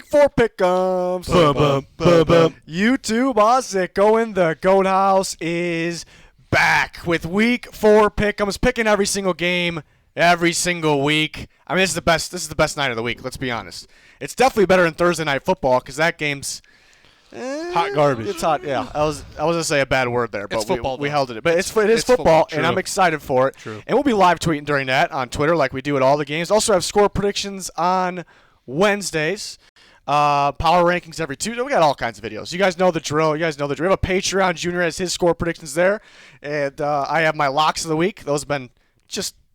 Week 4 pick'ems. YouTube Ozzy going the Goat House is back with Week 4 pick'ems, picking every single game, every single week. I mean, this is the best night of the week. Let's be honest. It's definitely better than Thursday Night Football because that game's hot garbage. It's hot. Yeah, I was gonna say a bad word there, but we held it. But it is football, and I'm excited for it. True. And we'll be live tweeting during that on Twitter, like we do at all the games. Also have score predictions on Wednesdays. Power rankings every Tuesday. We got all kinds of videos. You guys know the drill. We have a Patreon. Junior has his score predictions there, and I have my locks of the week. Those have been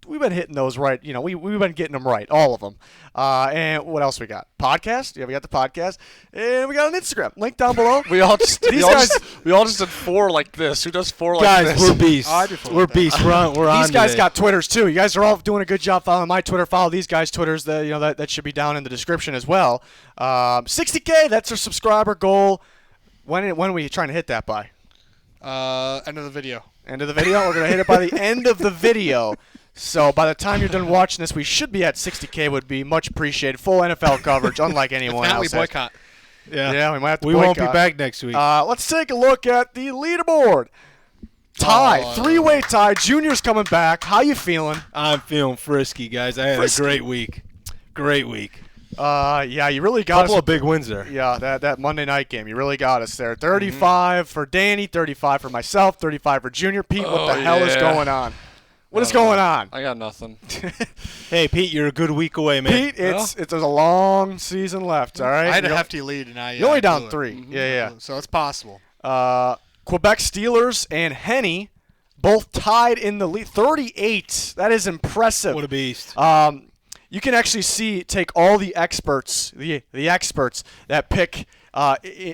we've been hitting those right. You know, we've been getting them right, all of them. And what else we got? Podcast. Yeah, we got the podcast, and we got an Instagram. Link down below. We all just did 4 like this. Who does 4 like guys, this? We're beasts. We're beasts. We're on. These guys today. got Twitters too. You guys are all doing a good job following my Twitter. Follow these guys' Twitters. That should be down in the description as well. 60K. That's our subscriber goal. When are we trying to hit that by? End of the video. End of the video. We're gonna hit it by the end of the video. So by the time you're done watching this, we should be at 60K. Would be much appreciated. Full NFL coverage, unlike anyone else. We boycott. Yeah, we might have to We boycott. won't be back next week. Let's take a look at the leaderboard. Tie, three-way tie. Junior's coming back. How you feeling? I'm feeling frisky, guys. I had a great week. Great week. Yeah, you really got us. Couple of big wins there. Yeah, that Monday night game, you really got us there. 35 for Danny, 35 for myself, 35 for Junior. Pete, what the hell is going on? What is going on? I got nothing. Hey, Pete, you're a good week away, man. Pete, there's a long season left, all right? I had a hefty lead, and you're only down 3. Mm-hmm. Yeah. So it's possible. Quebec Steelers and Henny both tied in the lead. 38. That is impressive. What a beast. You can actually take all the experts, the experts that pick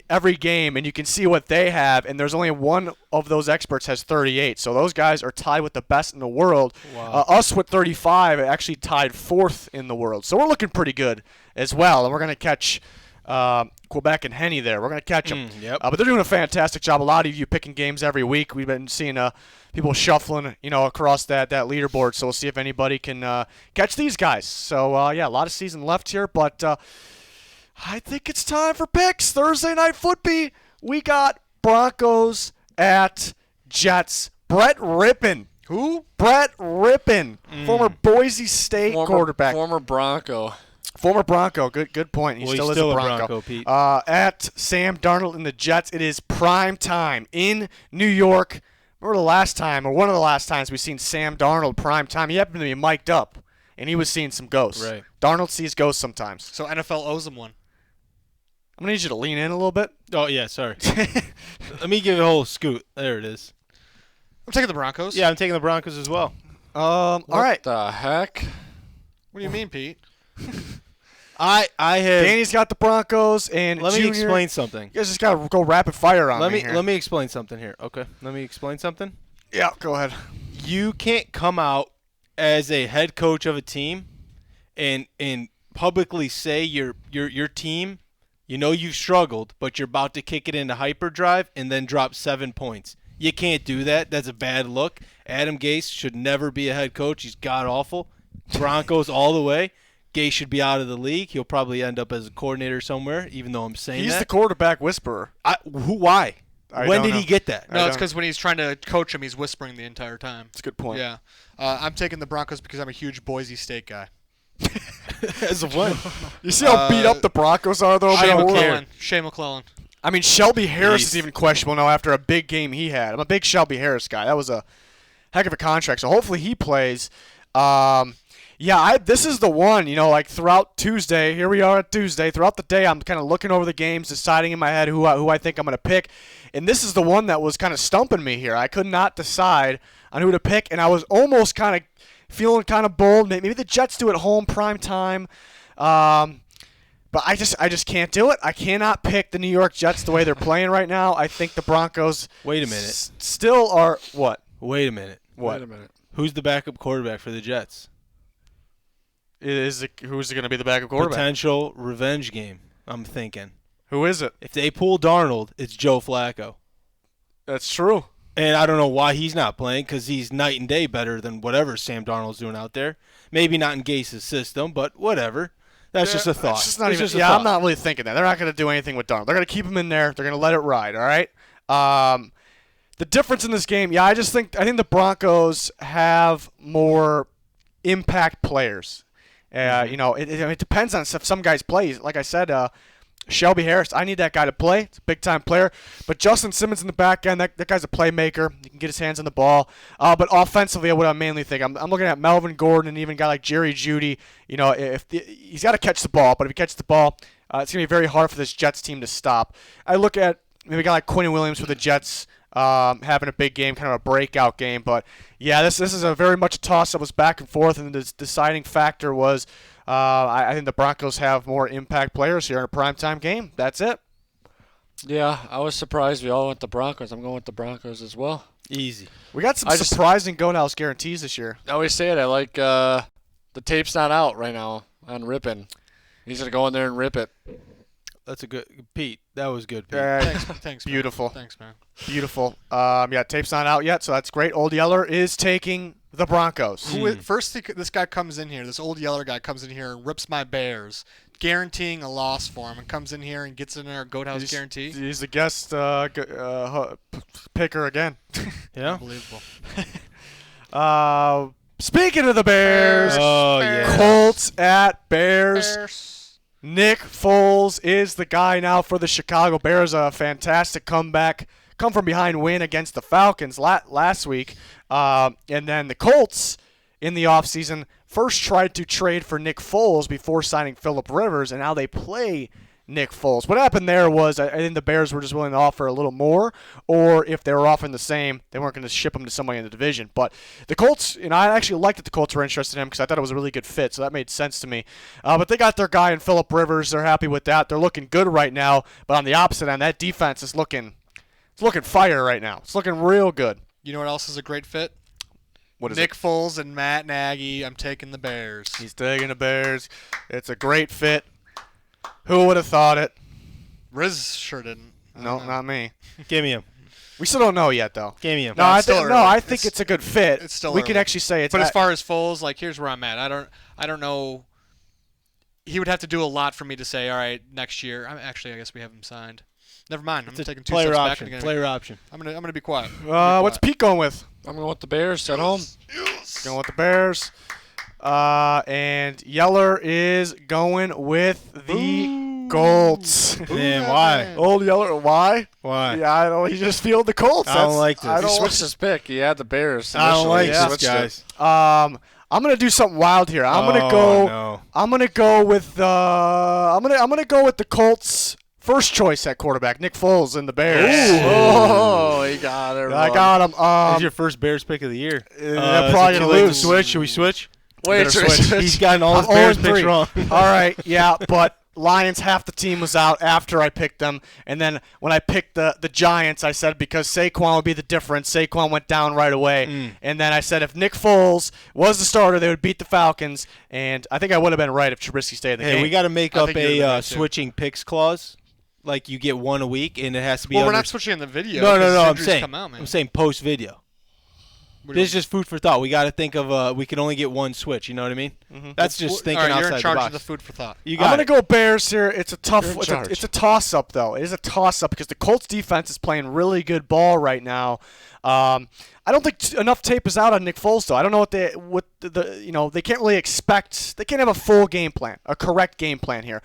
every game, and you can see what they have, and there's only one of those experts has 38. So those guys are tied with the best in the world. Wow. Us with 35 actually tied 4th in the world. So we're looking pretty good as well, and we're going to catch Quebec and Henny there. We're going to catch them. Yep. But they're doing a fantastic job. A lot of you picking games every week. We've been seeing people shuffling, across that leaderboard. So we'll see if anybody can catch these guys. So, a lot of season left here. But I think it's time for picks. Thursday night football. We got Broncos at Jets. Brett Rippon. Who? Brett Rippon, former Boise State quarterback. Former Bronco. Former Bronco. Good point. He still is a Bronco. Pete. At Sam Darnold and the Jets, it is prime time in New York. Remember the last time, or one of the last times we've seen Sam Darnold prime time, he happened to be mic'd up, and he was seeing some ghosts. Right. Darnold sees ghosts sometimes. So NFL owes him one. I'm going to need you to lean in a little bit. Oh, yeah, sorry. Let me give it a whole scoot. There it is. I'm taking the Broncos. Yeah, I'm taking the Broncos as well. All right. What the heck? What do you mean, Pete? I have. Danny's got the Broncos, and Let me Junior, explain something. You guys just got to go rapid fire on me here. Let me explain something here. Okay. Let me explain something. Yeah, go ahead. You can't come out as a head coach of a team and publicly say your team, you've struggled, but you're about to kick it into hyperdrive and then drop 7 points. You can't do that. That's a bad look. Adam Gase should never be a head coach. He's god-awful. Broncos all the way. Gase should be out of the league. He'll probably end up as a coordinator somewhere, even though I'm saying He's that. the quarterback whisperer. Why? When did he get that? No, it's because when he's trying to coach him, he's whispering the entire time. That's a good point. Yeah. I'm taking the Broncos because I'm a huge Boise State guy. As of when? You see how beat up the Broncos are, though? Shea McClellan. I mean, Shelby Harris Beast. is even questionable now after a big game he had. I'm a big Shelby Harris guy. That was a heck of a contract. So hopefully he plays. This is the one, like throughout Tuesday. Here we are at Tuesday. Throughout the day, I'm kind of looking over the games, deciding in my head who I think I'm going to pick. And this is the one that was kind of stumping me here. I could not decide on who to pick, and I was almost kind of feeling kind of bold. Maybe the Jets do it at home, prime time. But I just can't do it. I cannot pick the New York Jets the way they're playing right now. I think the Broncos Wait a minute. Still are what? Wait a minute. What? Wait a minute. Who's the backup quarterback for the Jets? Who's going to be the backup quarterback? Potential revenge game, I'm thinking. Who is it? If they pull Darnold, it's Joe Flacco. That's true. And I don't know why he's not playing because he's night and day better than whatever Sam Darnold's doing out there. Maybe not in Gase's system, but whatever. That's just a thought. It's just not It's even. just a Yeah, thought. I'm not really thinking that. They're not going to do anything with Darnold. They're going to keep him in there. They're going to let it ride. All right. The difference in this game, I think the Broncos have more impact players. It depends on if some guys play. Like I said, Shelby Harris, I need that guy to play. It's a big-time player. But Justin Simmons in the back end, that guy's a playmaker. He can get his hands on the ball. But offensively, what I mainly think, I'm looking at Melvin Gordon and even a guy like Jerry Jeudy. He's got to catch the ball, but if he catches the ball, it's going to be very hard for this Jets team to stop. I look at maybe a guy like Quinn Williams for the Jets having a big game, kind of a breakout game. But, yeah, this is a very much a toss-up. It was back and forth, and the deciding factor was I think the Broncos have more impact players here in a primetime game. That's it. Yeah, I was surprised we all went the Broncos. I'm going with the Broncos as well. Easy. We got some surprising go-house guarantees this year. I always say it. I like the tape's not out right now on ripping. He's going to go in there and rip it. That's a good Pete. That was good, Pete. Thanks. Beautiful. Man. Thanks, man. Beautiful. Tape's not out yet, so that's great. Old Yeller is taking the Broncos. This guy comes in here. This old Yeller guy comes in here and rips my Bears, guaranteeing a loss for him, and comes in here and gets in our goat house guarantee. He's the guest picker again. Yeah. Unbelievable. Speaking of the Bears, yeah. Colts at Bears. Nick Foles is the guy now for the Chicago Bears. A fantastic comeback, come from behind win against the Falcons last week. And then the Colts in the offseason first tried to trade for Nick Foles before signing Phillip Rivers, and now they play Nick Foles. What happened there was I think the Bears were just willing to offer a little more, or if they were offering the same, they weren't going to ship him to somebody in the division. But the Colts, I actually liked that the Colts were interested in him because I thought it was a really good fit, so that made sense to me. But they got their guy in Phillip Rivers. They're happy with that. They're looking good right now. But on the opposite end, that defense is looking fire right now. It's looking real good. You know what else is a great fit? What is Nick Foles and Matt Nagy. I'm taking the Bears. He's taking the Bears. It's a great fit. Who would have thought it? Riz sure didn't. No, not me. Give me him. We still don't know yet, though. Give me him. No, I think it's a good fit. It's still we early. can actually say it's. But as far as Foles, here's where I'm at. I don't know. He would have to do a lot for me to say, all right, next year. I guess we have him signed. Never mind. I'm taking two steps back. Player option. I'm gonna be quiet. What's Pete going with? I'm going with the Bears at home. Going with the Bears. And Yeller is going with the Colts. Man, why? Old Yeller, why? Why? Yeah, I don't. He just fielded the Colts. I don't like this. He switched his pick. He had the Bears. I don't like initially. this, guys. I'm gonna do something wild here. I'm gonna go with the Colts. First choice at quarterback, Nick Foles in the Bears. Oh, he got it. I got him. That's your first Bears pick of the year. They're probably gonna lose. Switch? Should we switch? Wait, He's gotten all his Bears picks wrong. All right, yeah, but Lions, half the team was out after I picked them, and then when I picked the Giants, I said because Saquon would be the difference. Saquon went down right away, and then I said if Nick Foles was the starter, they would beat the Falcons, and I think I would have been right if Trubisky stayed in the game. Hey, we got to make up a right, switching picks clause. Like you get one a week, and it has to be. Well, we're not switching in the video. No. I'm saying post video. This is just food for thought. We got to think of we can only get one switch. You know what I mean? Mm-hmm. That's just thinking all right, outside you're in charge the box. of the food for thought. You I'm got gonna it. go Bears here. It's a tough. You're in charge. It's a toss-up though. It is a toss-up because the Colts defense is playing really good ball right now. I don't think enough tape is out on Nick Foles though. I don't know they can't really expect. They can't have a full game plan, a correct game plan here.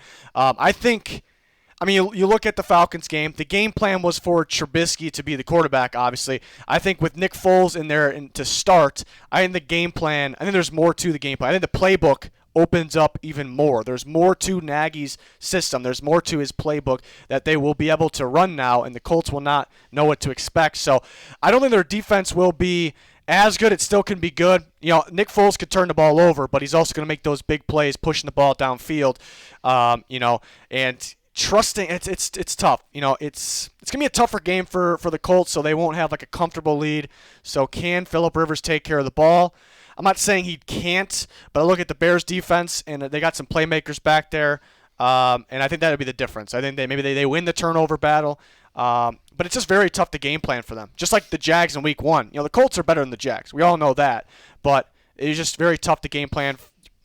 You look at the Falcons game. The game plan was for Trubisky to be the quarterback, obviously. I think with Nick Foles in there to start, I think there's more to the game plan. I think the playbook opens up even more. There's more to Nagy's system. There's more to his playbook that they will be able to run now, and the Colts will not know what to expect. So I don't think their defense will be as good. It still can be good. Nick Foles could turn the ball over, but he's also going to make those big plays, pushing the ball downfield, and trusting it's tough. It's gonna be a tougher game for the Colts, so they won't have like a comfortable lead. So can Phillip Rivers take care of the ball? I'm not saying he can't, but I look at the Bears defense and they got some playmakers back there, and I think that would be the difference. I think they win the turnover battle, but it's just very tough to game plan for them. Just like the Jags in Week 1. The Colts are better than the Jags. We all know that, but it's just very tough to game plan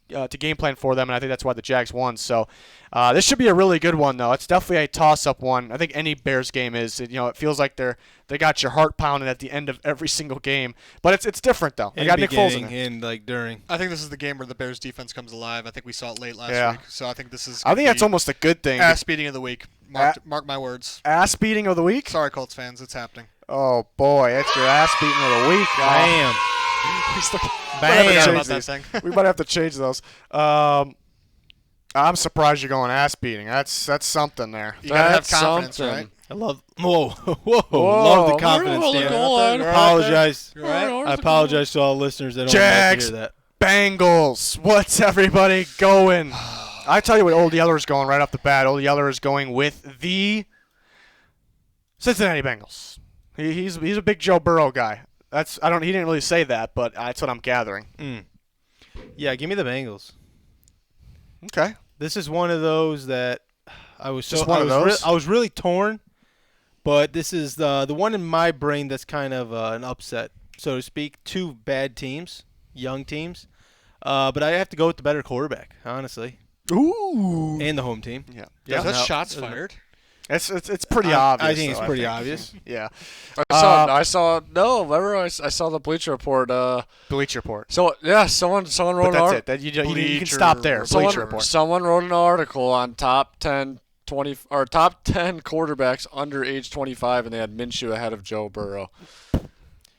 to game plan for them, and I think that's why the Jags won. So this should be a really good one, though. It's definitely a toss-up one. I think any Bears game is. It feels like they got your heart pounding at the end of every single game, but it's different though. They got Nick Foles in there. And like during. I think this is the game where the Bears defense comes alive. I think we saw it late last week, so I think this is. I think that's almost a good thing. Ass beating of the week. Mark my words. Ass beating of the week. Sorry, Colts fans, it's happening. Oh boy, that's your ass beating of the week. Bam. Bam. We might have to change those. I'm surprised you're going ass beating. That's something there. You gotta have confidence, right? I love. Whoa, love the confidence. Dan. Apologize. I apologize to all listeners that don't like to hear that. Bengals. What's everybody going? I tell you what, Old Yeller is going right off the bat. Old Yeller is going with the Cincinnati Bengals. He's a big Joe Burrow guy. He didn't really say that, but that's what I'm gathering. Yeah, give me the Bengals. Okay. This is one of those that I was really torn, but this is the one in my brain that's kind of an upset, so to speak. Two bad teams, young teams, but I have to go with the better quarterback, honestly. Ooh. And the home team. Yeah. That's shots fired. It's pretty obvious. I think it's pretty obvious. Yeah. I saw the Bleacher Report. Bleacher Report. So yeah, someone wrote an article. You can stop there. Bleacher Report. Someone wrote an article on top 10 quarterbacks under age 25, and they had Minshew ahead of Joe Burrow.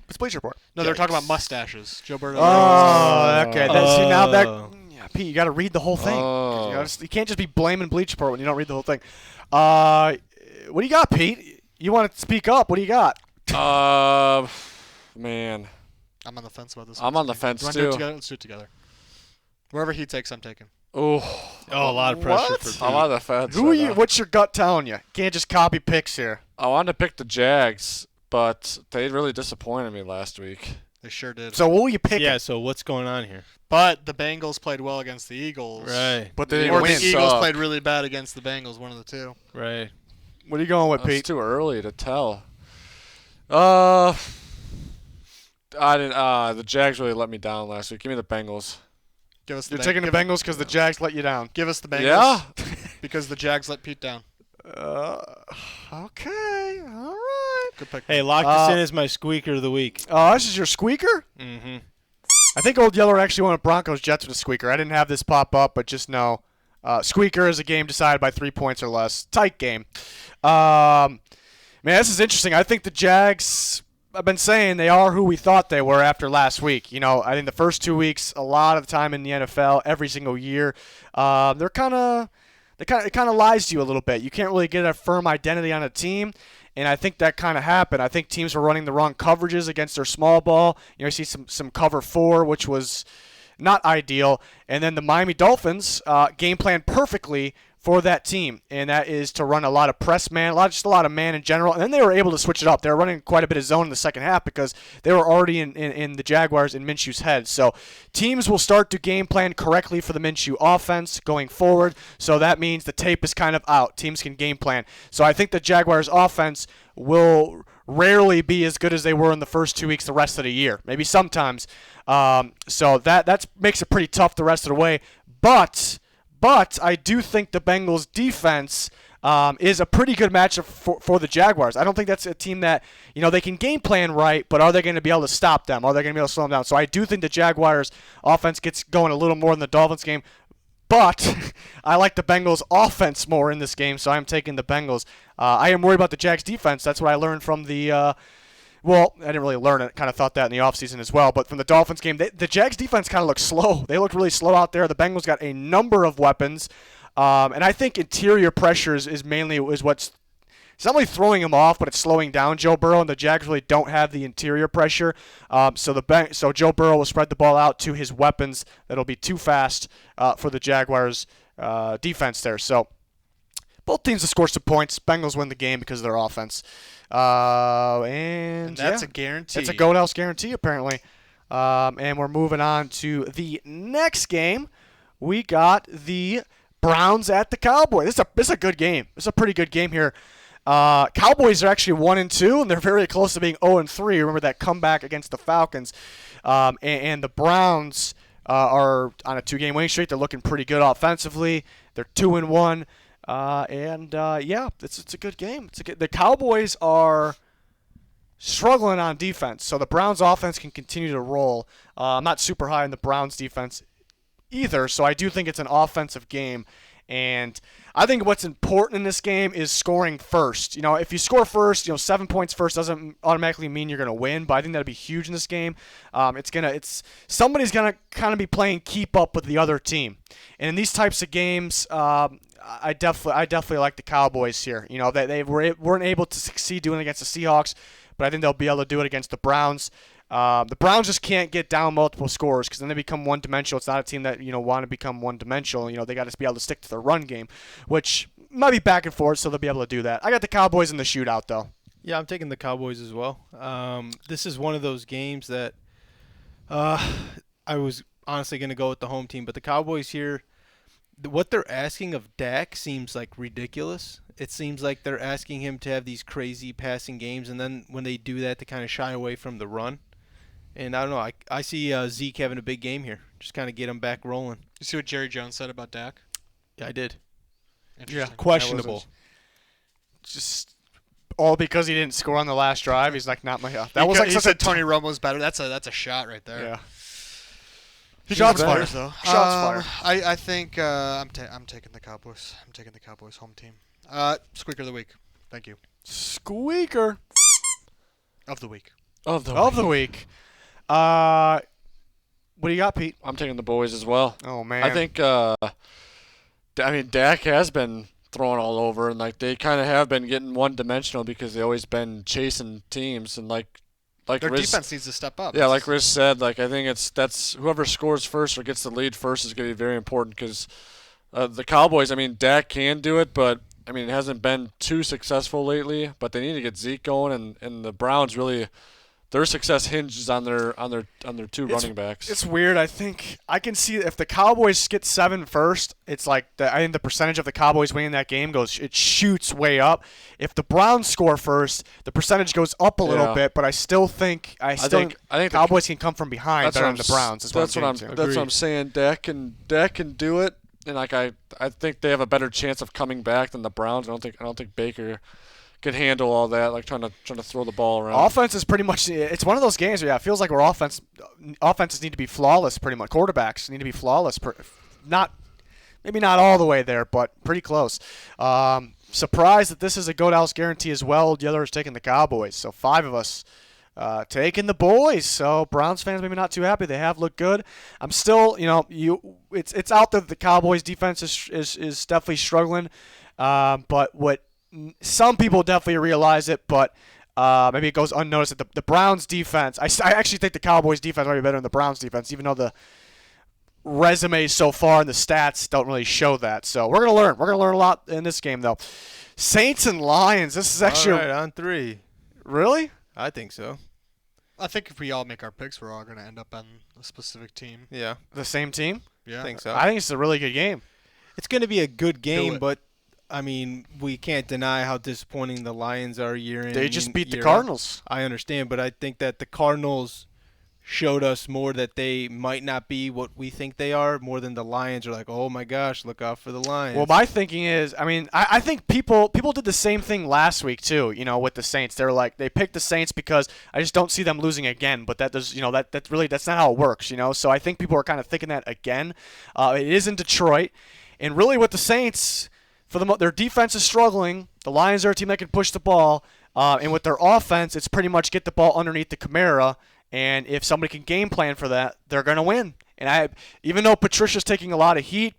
It's Bleacher Report. No, they're talking about mustaches. Joe Burrow. Oh, okay. See now that. Pete, you got to read the whole thing. You can't just be blaming Bleacher Report when you don't read the whole thing. What do you got, Pete? You want to speak up? What do you got? Man. I'm on the fence about this. I'm on the fence, too. Let's do it together. Wherever he takes, I'm taking. Oh, a lot of pressure for Pete. I'm on the fence. Who are you? What's your gut telling you? Can't just copy picks here. I wanted to pick the Jags, but they really disappointed me last week. They sure did. So what will you pick? Yeah, so what's going on here? But the Bengals played well against the Eagles. Right. But they or didn't the Eagles played really bad against the Bengals, one of the two. Right. What are you going with, Pete? It's too early to tell. I didn't. The Jags really let me down last week. Give me the Bengals. You're taking the Bengals because the Jags let you down. Give us the Bengals. Yeah. Because the Jags let Pete down. Okay. All right. Good pick. Hey, lock this in as my squeaker of the week. This is your squeaker? Mm-hmm. I think Old Yeller actually went Broncos Jets with a squeaker. I didn't have this pop up, but just know squeaker is a game decided by 3 points or less. Tight game. Man, this is interesting. I think the Jags, I've been saying they are who we thought they were after last week. I think the first 2 weeks, a lot of the time in the NFL, every single year, it kind of lies to you a little bit. You can't really get a firm identity on a team. And I think that kind of happened. I think teams were running the wrong coverages against their small ball. You see some cover 4, which was not ideal. And then the Miami Dolphins game planned perfectly for that team, and that is to run a lot of press man, just a lot of man in general. And then they were able to switch it up. They were running quite a bit of zone in the second half because they were already in the Jaguars in Minshew's head. So teams will start to game plan correctly for the Minshew offense going forward. So that means the tape is kind of out. Teams can game plan. So I think the Jaguars offense will rarely be as good as they were in the first 2 weeks the rest of the year. Maybe sometimes. So that makes it pretty tough the rest of the way. But I do think the Bengals defense is a pretty good matchup for the Jaguars. I don't think that's a team that, they can game plan right, but are they going to be able to stop them? Are they going to be able to slow them down? So I do think the Jaguars offense gets going a little more than the Dolphins game. But I like the Bengals offense more in this game, so I'm taking the Bengals. I am worried about the Jags defense. That's what I learned from the well, I didn't really learn it. Kind of thought that in the offseason as well. But from the Dolphins game, the Jags defense kind of looked slow. They looked really slow out there. The Bengals got a number of weapons. And I think interior pressure is mainly what's – it's not really throwing him off, but it's slowing down Joe Burrow. And the Jags really don't have the interior pressure. So Joe Burrow will spread the ball out to his weapons. That'll be too fast for the Jaguars' defense there. So both teams will score some points. Bengals win the game because of their offense. And that's a guarantee. It's a Goat House guarantee, apparently. And we're moving on to the next game. We got the Browns at the Cowboys. This is a good game. This is a pretty good game here. Cowboys are actually 1-2, and they're very close to being 0-3. Remember that comeback against the Falcons. And the Browns are on a 2-game winning streak. They're looking pretty good offensively. They're 2-1. Yeah, it's a good game. The Cowboys are struggling on defense, so the Browns' offense can continue to roll. I'm not super high on the Browns' defense either, so I do think it's an offensive game. And I think what's important in this game is scoring first. If you score first, 7 points first doesn't automatically mean you're going to win, but I think that'd be huge in this game. Somebody's going to kind of be playing keep up with the other team. And in these types of games, I definitely like the Cowboys here. They weren't able to succeed doing it against the Seahawks, but I think they'll be able to do it against the Browns. The Browns just can't get down multiple scores because then they become one-dimensional. It's not a team that want to become one-dimensional. They got to be able to stick to the run game, which might be back and forth, so they'll be able to do that. I got the Cowboys in the shootout, though. Yeah, I'm taking the Cowboys as well. This is one of those games that I was honestly going to go with the home team, but the Cowboys here, what they're asking of Dak seems like ridiculous. It seems like they're asking him to have these crazy passing games, and then when they do that, to kind of shy away from the run. And I don't know. I see Zeke having a big game here. Just kind of get him back rolling. You see what Jerry Jones said about Dak? Yeah, I did. Interesting. Questionable. Just all because he didn't score on the last drive. He's like, not my. That was like he such said a Tony Romo's better. That's a shot right there. Yeah. Shots better. fired though. Shots fired. I think I'm taking the Cowboys. I'm taking the Cowboys home team. Squeaker of the week. Thank you. Squeaker Of the week. of the week. What do you got, Pete? I'm taking the boys as well. Oh man. I think Dak has been thrown all over, and like they kind of have been getting one-dimensional because they've always been chasing teams, and like Their Riz, defense needs to step up. yeah, like Riz said, like I think that's whoever scores first or gets the lead first is going to be very important because the Cowboys. I mean, Dak can do it, but I mean it hasn't been too successful lately. But they need to get Zeke going, and the Browns really. Their success hinges on their two running backs. It's weird. I think I can see if the Cowboys get 7 first, it's like I think the percentage of the Cowboys winning that game it shoots way up. If the Browns score first, the percentage goes up a little bit. But I still think the Cowboys can come from behind better than the Browns. That's what I'm saying. Dak can do it, and like I think they have a better chance of coming back than the Browns. I don't think Baker could handle all that, like trying to throw the ball around. Offense is pretty much. It's one of those games where it feels like where offenses need to be flawless. Pretty much, quarterbacks need to be flawless. Maybe not all the way there, but pretty close. Surprised that this is a Go Dallas guarantee as well. The other is taking the Cowboys, so 5 of us taking the boys. So Browns fans maybe not too happy. They have looked good. I'm still, it's out there that the Cowboys defense is definitely struggling. But what some people definitely realize it, but maybe it goes unnoticed. The Browns defense, I actually think the Cowboys defense might be better than the Browns defense, even though the resumes so far and the stats don't really show that. So we're gonna learn. We're gonna learn a lot in this game, though. Saints and Lions. This is actually all right, on 3. Really. I think so. I think if we all make our picks, we're all going to end up on a specific team. Yeah, The same team. Yeah. I think so. I think it's a really good game. It's going to be a good game, it. but I mean, we can't deny how disappointing the Lions are year in. They just beat the year Cardinals. out. I understand, but I think that the Cardinals showed us more that they might not be what we think they are, more than the Lions are like, oh my gosh, look out for the Lions. Well, my thinking is, I think people did the same thing last week too. With the Saints, they're like they picked the Saints because I just don't see them losing again. But that does, that's not how it works. So I think people are kind of thinking that again. It is in Detroit, and really with the Saints, their defense is struggling. The Lions are a team that can push the ball, and with their offense, it's pretty much get the ball underneath the Kamara. And if somebody can game plan for that, they're going to win. And even though Patricia's taking a lot of heat,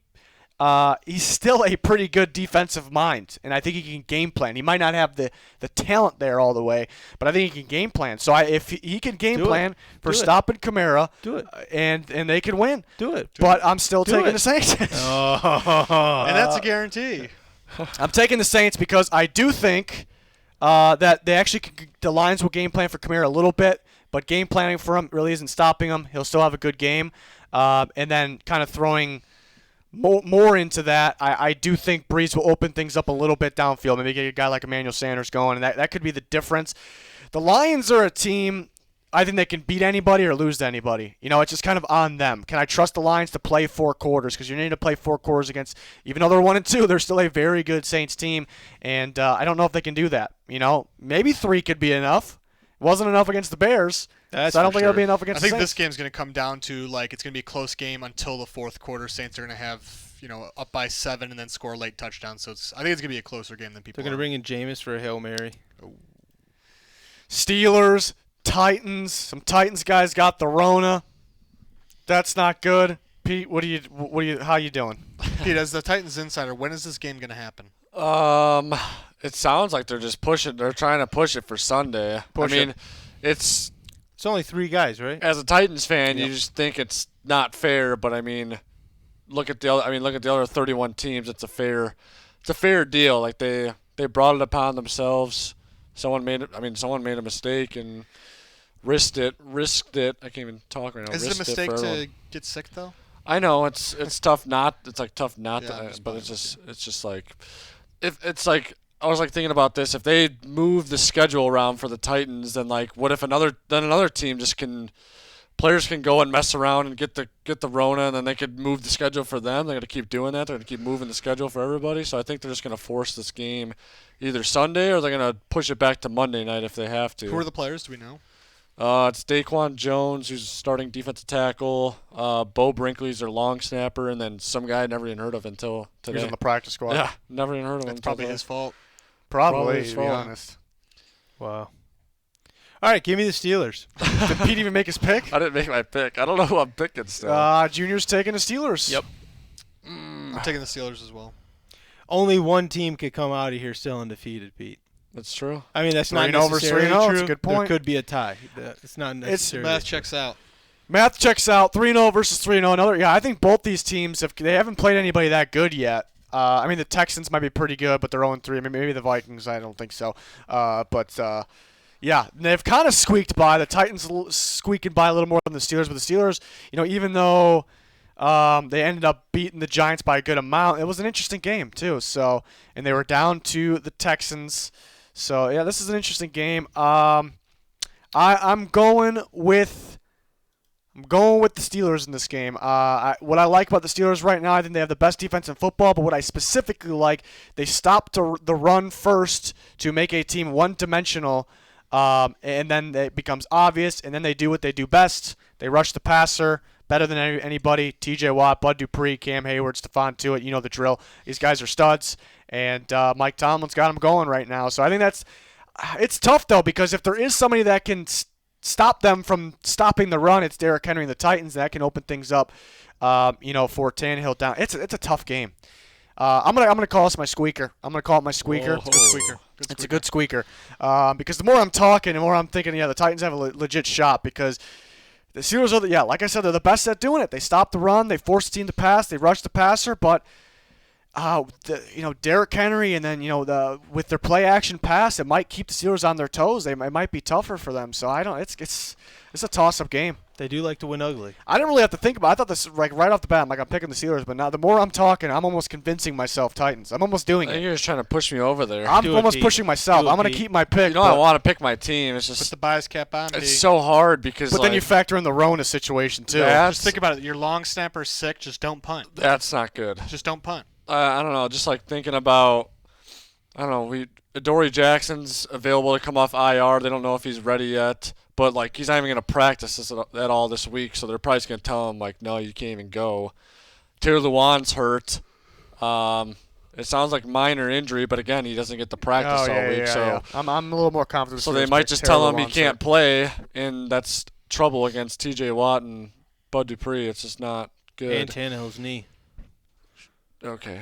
he's still a pretty good defensive mind. And I think he can game plan. He might not have the talent there all the way, but I think he can game plan. So if he can game plan for stopping Kamara, do it, and they can win. Do it. But I'm still taking the Saints. And that's a guarantee. I'm taking the Saints because I do think that the Lions will game plan for Kamara a little bit. But game planning for him really isn't stopping him. He'll still have a good game. And then kind of throwing more into that, I do think Breeze will open things up a little bit downfield. Maybe get a guy like Emmanuel Sanders going, and that could be the difference. The Lions are a team, I think they can beat anybody or lose to anybody. It's just kind of on them. Can I trust the Lions to play 4 quarters? Because you need to play 4 quarters against, even though they're 1-2, they're still a very good Saints team, and I don't know if they can do that. Maybe 3 could be enough. It wasn't enough against the Bears. So I don't think it'll be enough against the Saints. I think this game's going to come down to, it's going to be a close game until the fourth quarter. Saints are going to have, up by 7 and then score a late touchdown. So I think it's going to be a closer game than people They're going to bring in Jameis for a Hail Mary. Steelers, Titans. Some Titans guys got the Rona. That's not good. Pete, how you doing? Pete, as the Titans insider, when is this game going to happen? It sounds like they're just pushing. They're trying to push it for Sunday. It's only 3 guys, right? As a Titans fan, you just think it's not fair, but look at the other 31 teams. It's a fair deal. Like they brought it upon themselves. Someone made a mistake and risked it. I can't even talk right now. Is it a mistake to get sick though? I know it's tough not. It's tough not to. But it's just like if it's like. I was thinking about this. If they move the schedule around for the Titans, then what if another team players can go and mess around and get the Rona, and then they could move the schedule for them. They're going to keep doing that. They're going to keep moving the schedule for everybody. So I think they're just going to force this game either Sunday or they're going to push it back to Monday night if they have to. Who are the players? Do we know? It's Daquan Jones, who's starting defensive tackle. Bo Brinkley's their long snapper, and then some guy I never even heard of until today. He's on the practice squad. Yeah, never even heard of him. That's probably his fault. Probably to be honest. Wow. All right, give me the Steelers. Did Pete even make his pick? I didn't make my pick. I don't know who I'm picking still. Junior's taking the Steelers. Yep. I'm taking the Steelers as well. Only one team could come out of here still undefeated, Pete. That's true. That's not 3-0 versus necessarily 3-0. true. That's a good point. There could be a tie. It's not necessarily. Math checks out. Math checks out. 3-0 versus 3-0. I think both these teams, they haven't played anybody that good yet. The Texans might be pretty good, but they're 0-3. Maybe the Vikings, I don't think so. Yeah, they've kind of squeaked by. The Titans squeaking by a little more than the Steelers. But the Steelers, even though they ended up beating the Giants by a good amount, it was an interesting game, too. So, and they were down to the Texans. So, yeah, this is an interesting game. I'm going with the Steelers in this game. What I like about the Steelers right now, I think they have the best defense in football, but what I specifically like, they stopped the run first to make a team one-dimensional, and then it becomes obvious, and then they do what they do best. They rush the passer better than anybody. T.J. Watt, Bud Dupree, Cam Hayward, Stephon Tuitt, you know the drill. These guys are studs, and Mike Tomlin's got them going right now. So I think it's tough, though, because if there is somebody that can stop them from stopping the run, it's Derrick Henry and the Titans. That can open things up, for Tannehill down. It's a tough game. I'm gonna call this my squeaker. I'm gonna call it my squeaker. It's a good squeaker. It's a good squeaker. Because the more I'm talking, the more I'm thinking, the Titans have a legit shot because the Steelers are like I said, they're the best at doing it. They stop the run, they force the team to pass, they rush the passer, but Derrick Henry and then with their play action pass, it might keep the Steelers on their toes. It might be tougher for them. So it's a toss up game. They do like to win ugly. I didn't really have to think about it. I thought this right off the bat, I'm picking the Steelers, but now the more I'm talking, I'm almost convincing myself Titans. I'm almost doing I think it. you're just trying to push me over there. I'm almost pushing myself. I'm going to keep my pick. I want to pick my team. It's just put the bias cap on. It's so hard because. But then you factor in the Rona situation too. Just think about it. Your long snapper's sick. Just don't punt. That's not good. Just don't punt. I don't know. Just thinking about, Adoree Jackson's available to come off IR. They don't know if he's ready yet. But, he's not even going to practice this at all this week, so they're probably just going to tell him, no, you can't even go. Taylor Lewan's hurt. It sounds like minor injury, but, again, he doesn't get to practice all week. So I'm a little more confident. So they might just tell him he can't play, and that's trouble against T.J. Watt and Bud Dupree. It's just not good. And Tannehill's knee. Okay.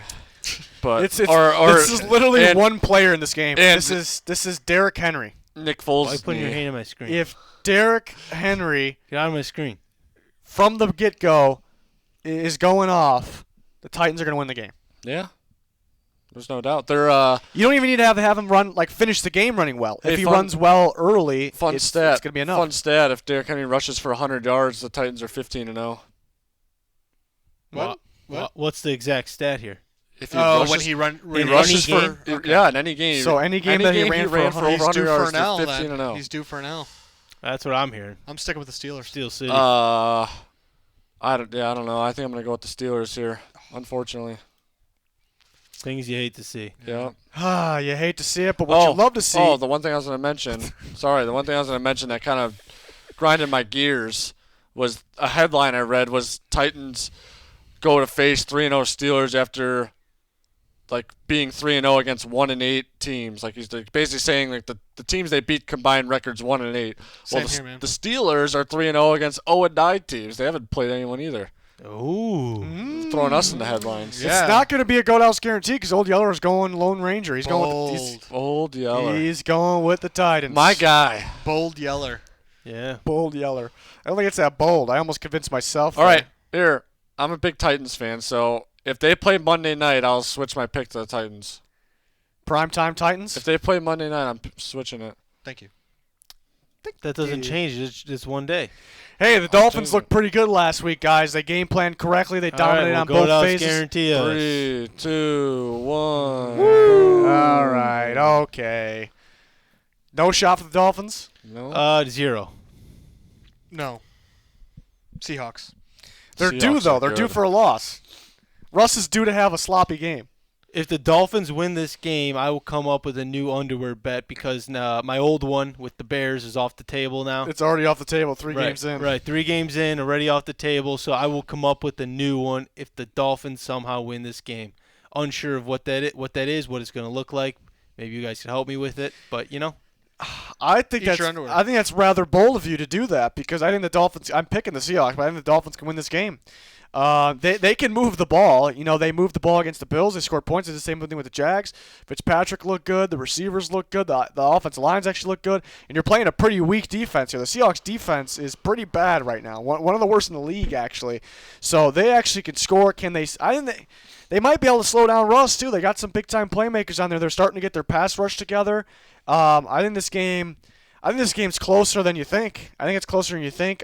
But this is literally one player in this game. This is Derrick Henry. Nick Foles. Why are you putting your hand on my screen? If Derrick Henry get out of my screen from the get-go is going off, the Titans are going to win the game. Yeah. There's no doubt. They're you don't even need to have him run finish the game running well. If he runs well early, it's going to be enough. Fun stat. If Derrick Henry rushes for 100 yards, the Titans are 15-0. What? What's the exact stat here? If he rushes, he rushes for in any game. So any game that he ran for over 100 yards, 15-0. He's due for an L. That's what I'm hearing. I'm sticking with the Steelers. Steel City. I don't know. I think I'm gonna go with the Steelers here. Unfortunately. Things you hate to see. Yeah. Ah, you hate to see it, but what you love to see. Oh, the one thing I was gonna mention. Sorry, the one thing I was gonna mention that kind of grinded my gears was a headline I read was Titans go to face 3-0 Steelers after being 3-0 against 1-8 teams. Like he's basically saying the teams they beat combined records 1-8. Same Well, here, man. the Steelers are 3-0 against 0-9 teams. They haven't played anyone either. Ooh. Throwing us in the headlines. Yeah. It's not going to be a go house guarantee because Old Yeller is going Lone Ranger. He's Old Yeller. he's going with the Titans. My guy. Bold Yeller. Yeah. Bold Yeller. I don't think it's that bold. I almost convinced myself. All right, here. I'm a big Titans fan, so if they play Monday night, I'll switch my pick to the Titans. Primetime Titans. If they play Monday night, I'm switching it. Thank you. That doesn't change. It's just one day. Hey, the Dolphins looked pretty good last week, guys. They game planned correctly. They dominated on both phases. Guarantee us. 3, 2, 1. All right. Okay. No shot for the Dolphins. No. 0. No. Seahawks. They're due, Seahawks though. are They're due good. for a loss. Russ is due to have a sloppy game. If the Dolphins win this game, I will come up with a new underwear bet because my old one with the Bears is off the table now. It's already off the table 3 games in. Right, 3 games in, already off the table. So I will come up with a new one if the Dolphins somehow win this game. Unsure of what that is, what it's going to look like. Maybe you guys can help me with it, but I think Eat your underwear. that's rather bold of you to do that because I think the Dolphins. I'm picking the Seahawks, but I think the Dolphins can win this game. They can move the ball. They moved the ball against the Bills. They scored points. It's the same thing with the Jags. Fitzpatrick looked good. The receivers looked good. The offensive lines actually look good. And you're playing a pretty weak defense here. The Seahawks defense is pretty bad right now. One of the worst in the league, actually. So they actually can score. Can they? I think they might be able to slow down Russ too. They got some big time playmakers on there. They're starting to get their pass rush together. I think this game's closer than you think. I think it's closer than you think.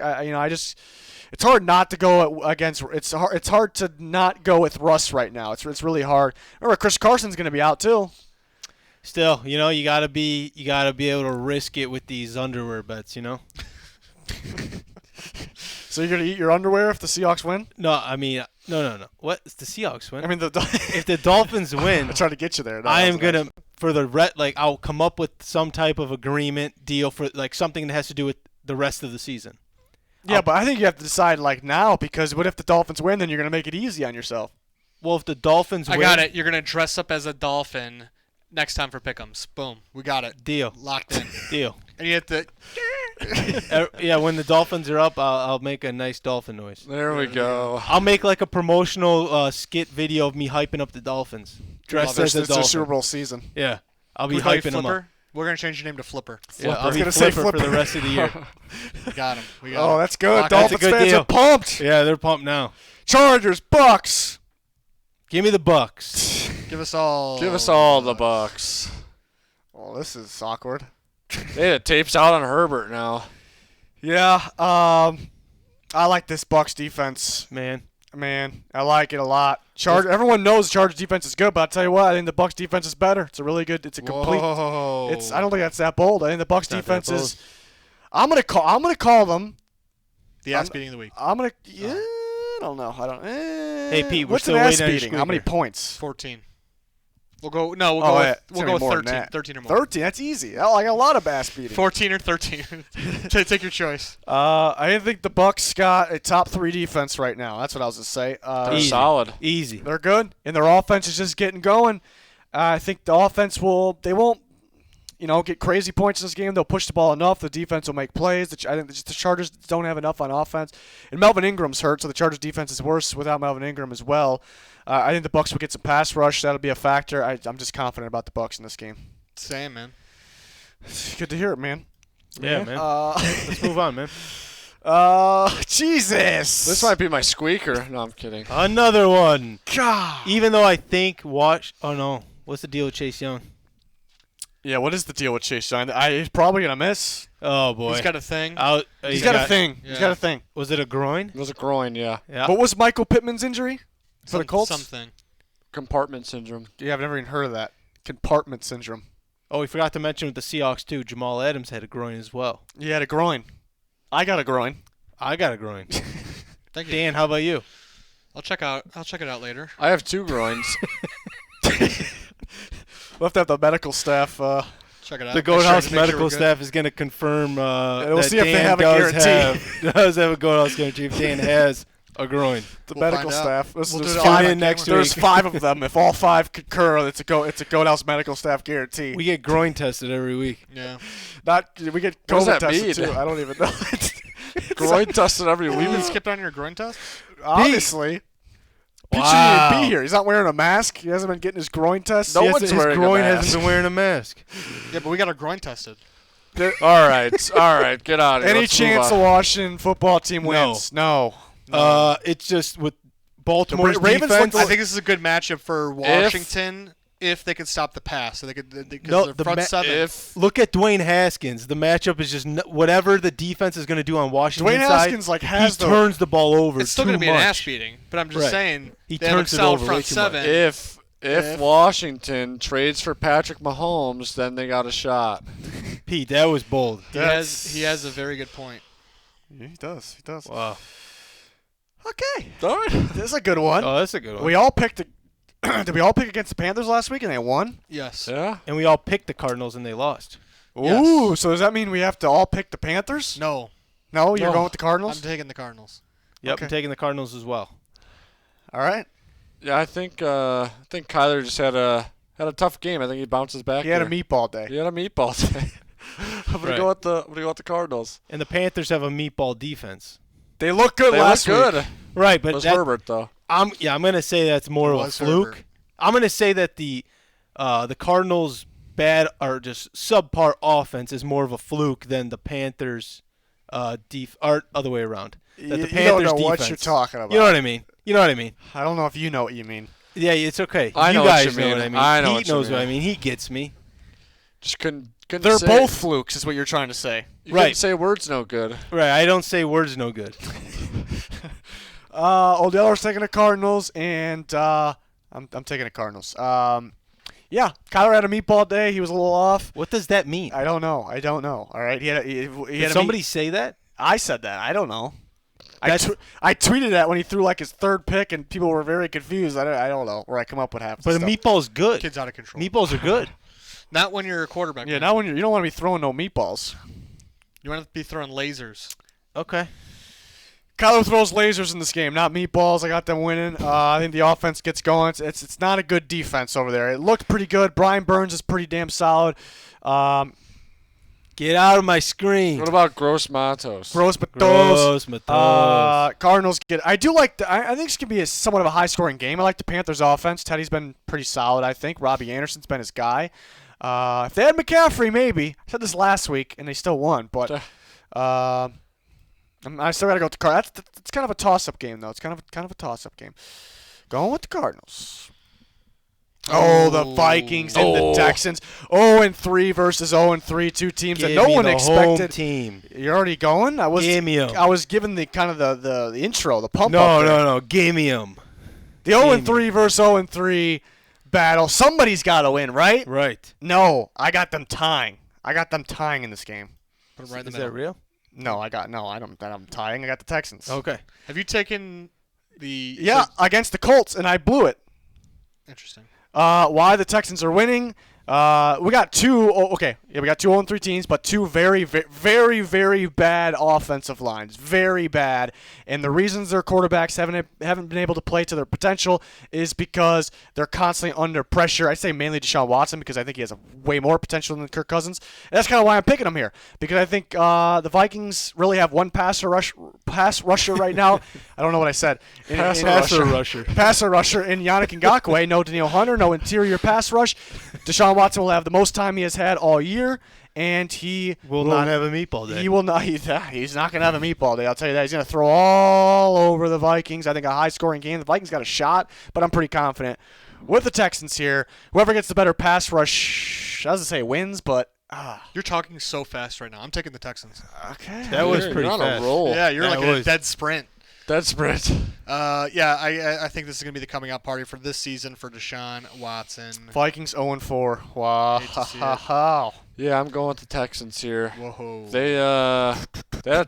It's hard not to go against. It's hard to not go with Russ right now. It's really hard. Remember, Chris Carson's going to be out too. still, you gotta be able to risk it with these underwear bets. So you're going to eat your underwear if the Seahawks win? No, I mean, no. What? If the Seahawks win? I mean, if the Dolphins win, I tried to get you there. I am gonna I'll come up with some type of agreement deal for something that has to do with the rest of the season. Yeah, but I think you have to decide now because what if the Dolphins win? Then you're going to make it easy on yourself. Well, if the Dolphins win, I got it. You're going to dress up as a dolphin next time for pick'ems. Boom. We got it. Deal. Locked in. Deal. And you have to. Yeah, when the Dolphins are up, I'll make a nice dolphin noise. There we go. I'll make a promotional skit video of me hyping up the Dolphins. Dressed as a It's their dolphin. Super Bowl season. Yeah. I'll be We call you hyping them up. Flipper? We're going to change your name to Flipper. Yeah, I'll I was be gonna say Flipper for the Flipper. rest of the year. We got him. We got him. That's good. Locked in. Dolphins That's a good fans deal. are pumped. Yeah, they're pumped now. Chargers, Bucks. Give me the Bucks. Give us all. Give us all the Bucks. Well, this is awkward. Hey, the tape's out on Herbert now. Yeah, I like this Bucks defense. Man. Man, I like it a lot. Everyone knows Chargers defense is good, but I'll tell you what, I think the Bucks defense is better. It's a really good. It's a complete. Whoa. I don't think that's that bold. I think the Bucks Not that defense bold. is. I'm gonna call them. The ass beating of the week. Yeah, I don't know. Hey, Pete, we're what's still an ass waiting on your beating? How many squeaker. points? 14. We'll go. No, we'll Oh, go. yeah, With, it's we'll gonna go be more with than 13. that. 13 or more. 13. That's easy. I like a lot of ass beating. 14 or 13. Take your choice. I think the Bucks got a top 3 defense right now. That's what I was gonna say. They're Easy. solid. Easy. They're good, and their offense is just getting going. I think the offense they won't, get crazy points in this game. They'll push the ball enough. The defense will make plays. I think the Chargers don't have enough on offense, and Melvin Ingram's hurt, so the Chargers defense is worse without Melvin Ingram as well. I think the Bucks will get some pass rush. That'll be a factor. I'm just confident about the Bucks in this game. Same, man. Good to hear it, man. Yeah, man. Let's move on, man. Jesus. This might be my squeaker. No, I'm kidding. Another one. God. Even though I think Oh, no. What's the deal with Chase Young? Yeah, what is the deal with Chase Young? He's probably gonna miss. Oh, boy. He's got a thing. He's got a thing. yeah. He's got a thing. Was it a groin? It was a groin, yeah. Yeah. What was Michael Pittman's injury for the Colts? Something. Compartment syndrome. Yeah, I've never even heard of that. Compartment syndrome. Oh, we forgot to mention with the Seahawks, too. Jamal Adams had a groin as well. You had a groin. I got a groin. I got a groin. Thank you. Dan, how about you? I'll check it out later. I have 2 groins. We'll have to have the medical staff. Check it out. The Goat House medical staff is going to confirm we'll that see if they Dan have a guarantee. does have a Goat House guarantee if Dan has a groin. The We'll medical find out. staff. We'll There's do it all five on in next camera. There's 5 of them. If all 5 concur, it's a Goat House medical staff guarantee. We get groin tested every week. Yeah. We get What does COVID that tested mean? too. I don't even know. Groin tested every week. You've been skipped on your groin test? Obviously. Pete shouldn't even be here. He's not wearing a mask. He hasn't been getting his groin test. No Yes, one's his wearing a groin mask. hasn't been wearing a mask. Yeah, but we got our groin tested. All right, get out of here. Any Let's move chance on. the Washington football team wins? No. It's just with Baltimore's Ravens defense. I think this is a good matchup for Washington if they could stop the pass. So they could, because No, their the front ma- seven. Look at Dwayne Haskins. The matchup is just whatever the defense is going to do on Washington's Dwayne side. Haskins He has the turns the ball over. It's still going to be an ass beating, but I'm just Right. saying He they have turns it excelled over way front too much. seven. If Washington trades for Patrick Mahomes, then they got a shot. Pete, that was bold. He has a very good point. Yeah, he does. He does. Wow. Okay. All right. This is a good one. Oh, that's a good one. We all picked. Did we all pick against the Panthers last week and they won? Yes. Yeah. And we all picked the Cardinals and they lost. Yes. Ooh. So does that mean we have to all pick the Panthers? No. No, you're No. going with the I'm Cardinals. taking the Cardinals. Yep, Okay. I'm taking the Cardinals as well. All right. Yeah, I think Kyler just had a tough game. I think he bounces back. He had a here. meatball day. He had a meatball day. I'm gonna Right. go with the Cardinals. And the Panthers have a meatball defense. They look good They last look week. good. Right, It but was that, Herbert though. I'm going to say that's more It of a was fluke. Herbert. I'm going to say that the Cardinals' bad or just subpar offense is more of a fluke than the Panthers' or other way around. That the You Panthers' don't know defense. what you're talking about. You know what I mean? You know what I mean? I don't know if you know what you mean. Yeah, it's okay. I know you what guys you know mean. what I mean. I know Pete what you knows what I mean. mean. He gets me. Just couldn't They're say both flukes, is what you're trying to say. You Right. couldn't say words no good. Right, I don't say words no good. Odell's taking the Cardinals, and I'm taking the Cardinals. Yeah, Kyler had a meatball day. He was a little off. What does that mean? I don't know. All right, he had Did somebody say that? I said that. I don't know. That's- I tweeted that when he threw like his 3rd pick, and people were very confused. I don't know where I come up with half. But the the stuff. meatball's good. Kid's out of control. Meatballs are good. Not when you're a quarterback. Yeah, man. now when you don't want to be throwing no meatballs. You want to be throwing lasers. Okay. Kyler throws lasers in this game, not meatballs. I got them winning. I think the offense gets going. It's not a good defense over there. It looked pretty good. Brian Burns is pretty damn solid. Get out of my screen. What about Gross Matos? Gross Matos. Gross Matos. Cardinals get. I do like. I think this could be somewhat of a high-scoring game. I like the Panthers' offense. Teddy's been pretty solid. I think Robbie Anderson's been his guy. If they had McCaffrey, maybe. I said this last week, and they still won. But I still got to go with the Cardinals. It's kind of a toss-up game, though. It's kind of a toss-up game. Going with the Cardinals. Oh, the Vikings and the Texans. 0-3 versus 0-3, two teams Give that no me one the expected. home team. You're already going? Give me 'em. I was given the kind of the intro, the pump No, up there. no. Give me them. The 0-3 versus 0-3 battle. Somebody's got to win, right? Right. No, I got them tying. I got them tying in this game. Put 'em right in the Is middle. that real? No, I don't. I'm tying. I got the Texans. Okay. Have you taken the? Yeah, against the Colts, and I blew it. Interesting. Why the Texans are winning? We got two. We got two 0-3 teams, but two very, very, very bad offensive lines. Very bad. And the reasons their quarterbacks haven't been able to play to their potential is because they're constantly under pressure. I say mainly Deshaun Watson because I think he has a way more potential than Kirk Cousins. And that's kind of why I'm picking him here, because I think the Vikings really have one pass rusher right now. I don't know what I said. Passer rusher. Passer rusher in Yannick Ngakoue. No Daniil Hunter. No interior pass rush. Deshaun Watson will have the most time he has had all year, and he Will not have a meatball day. He will not. He's not going to have a meatball day. I'll tell you that. He's going to throw all over the Vikings. I think a high-scoring game. The Vikings got a shot, but I'm pretty confident with the Texans here. Whoever gets the better pass rush, I was going to say wins, but You're talking so fast right now. I'm taking the Texans. okay. That was You're pretty on fast. a roll. Yeah, you're That like in a was- dead sprint. Desperate. Yeah, I think this is going to be the coming out party for this season for Deshaun Watson. Vikings 0-4. Wow. Hate to see it. Yeah, I'm going with the Texans here. Whoa. They had a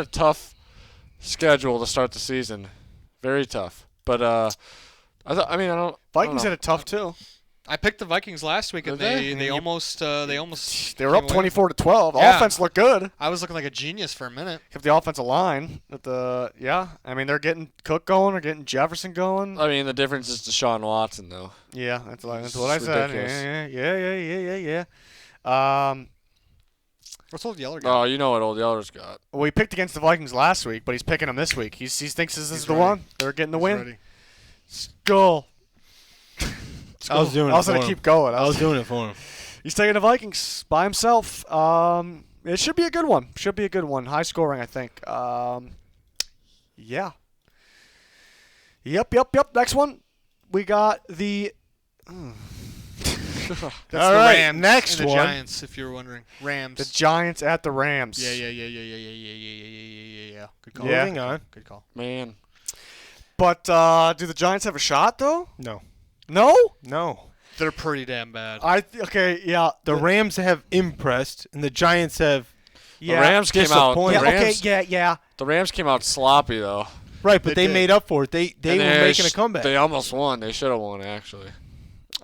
tough schedule to start the season. Very tough. But I don't. Vikings had it tough too. I picked the Vikings last week, and Did they? they almost They were came up away. 24-12. Yeah. Offense looked good. I was looking like a genius for a minute. If the offensive line, I mean they're getting Cook going, they're getting Jefferson going. I mean, the difference is Deshaun Watson, though. Yeah, that's what It's I said. ridiculous. Yeah. What's old Yeller got? Oh, you know what Old Yeller's got. Well, he picked against the Vikings last week, but he's picking them this week. He thinks this is the ready. one. They're getting the He's win. ready. Skull. I was doing I was it gonna for him. keep going. I was doing it for him. He's taking the Vikings by himself. It should be a good one. High scoring, I think. Yeah. Yep. Next one, we got the. That's All the right, Rams next and the one. Giants, if you were wondering. Rams. The Giants at the Rams. Yeah. Good call. Yeah. Moving on. Good call. Man. But do the Giants have a shot though? No. No. They're pretty damn bad. Okay. Yeah. The Rams have impressed, and the Giants have. Yeah. The Rams came out. disappointed. Yeah. The Rams, Okay. Yeah. The Rams came out sloppy, though. Right, but They they did. made up for it. They And were making a comeback. They almost won. They should have won, actually.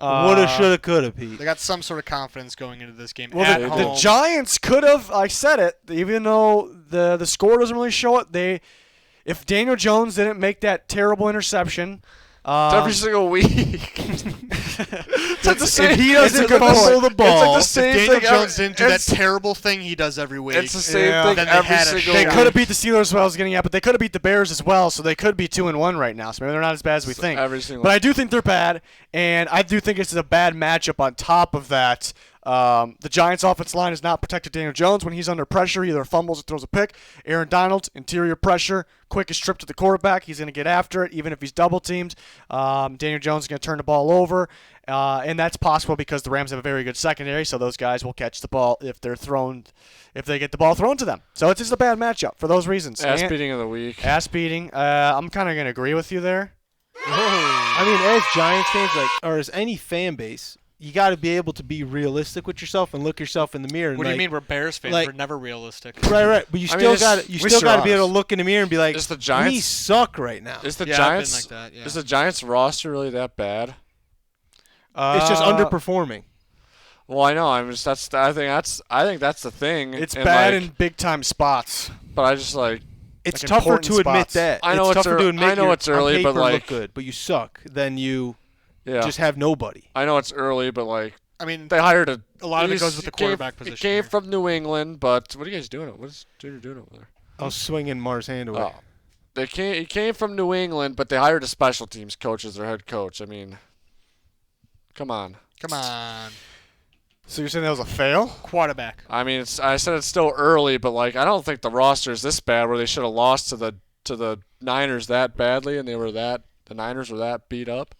Woulda, shoulda, coulda, Pete. They got some sort of confidence going into this game. Well, at the home. Giants could have. I said it. Even though the score doesn't really show it, if Daniel Jones didn't make that terrible interception. Every single week. It's like the same. If he It's a doesn't good fumble point. the It's like ball, the If same Daniel thing. Jones didn't do that It's- terrible thing he does every week. It's the same Yeah. thing Then they every had a single They shot. week. could have beat the Steelers. What I was getting at, but they could have beat the Bears as well. So they could be 2-1 right now. So maybe they're not as bad as we think. Every single. But I do think they're bad, and I do think it's a bad matchup. On top of that, the Giants' offensive line has not protected Daniel Jones when he's under pressure. He either fumbles or throws a pick. Aaron Donald, interior pressure, quickest trip to the quarterback. He's going to get after it, even if he's double teamed. Daniel Jones is going to turn the ball over, and that's possible because the Rams have a very good secondary. So those guys will catch the ball if they get the ball thrown to them. So it's just a bad matchup for those reasons. Ass And- beating of the week. Ass beating. I'm kind of going to agree with you there. I mean, as Giants fans, or as any fan base, you got to be able to be realistic with yourself and look yourself in the mirror. And What do you mean we're Bears fans? like- We're never realistic. Right. But you I mean, still it's- got we to sure be able are. to look in the mirror and be like, Is the we Giants? suck right now. Is the Yeah, Giants? I've been like that, yeah. Is the Giants roster really that bad? It's just underperforming. Well, I know. I think that's the thing. It's And, bad like, in big time spots. But I just like. It's like tougher important to admit spots. that. I know it's it's tougher to admit I know you're it's early, on but, paper like- look good, but you suck. Then you Yeah. just have nobody. I know it's early, but like I mean, they hired a. a lot of it he's- goes with the he came- quarterback position. He came here. from New England, but what are you guys doing? What is Junior doing over there? I was swinging Mars' hand away. Oh. He came from New England, but they hired a special teams coach as their head coach. I mean, come on. Come on. So you're saying that was a fail? Quarterback. I mean, I said it's still early, but like I don't think the roster is this bad where they should have lost to the Niners that badly, and the Niners were that beat up.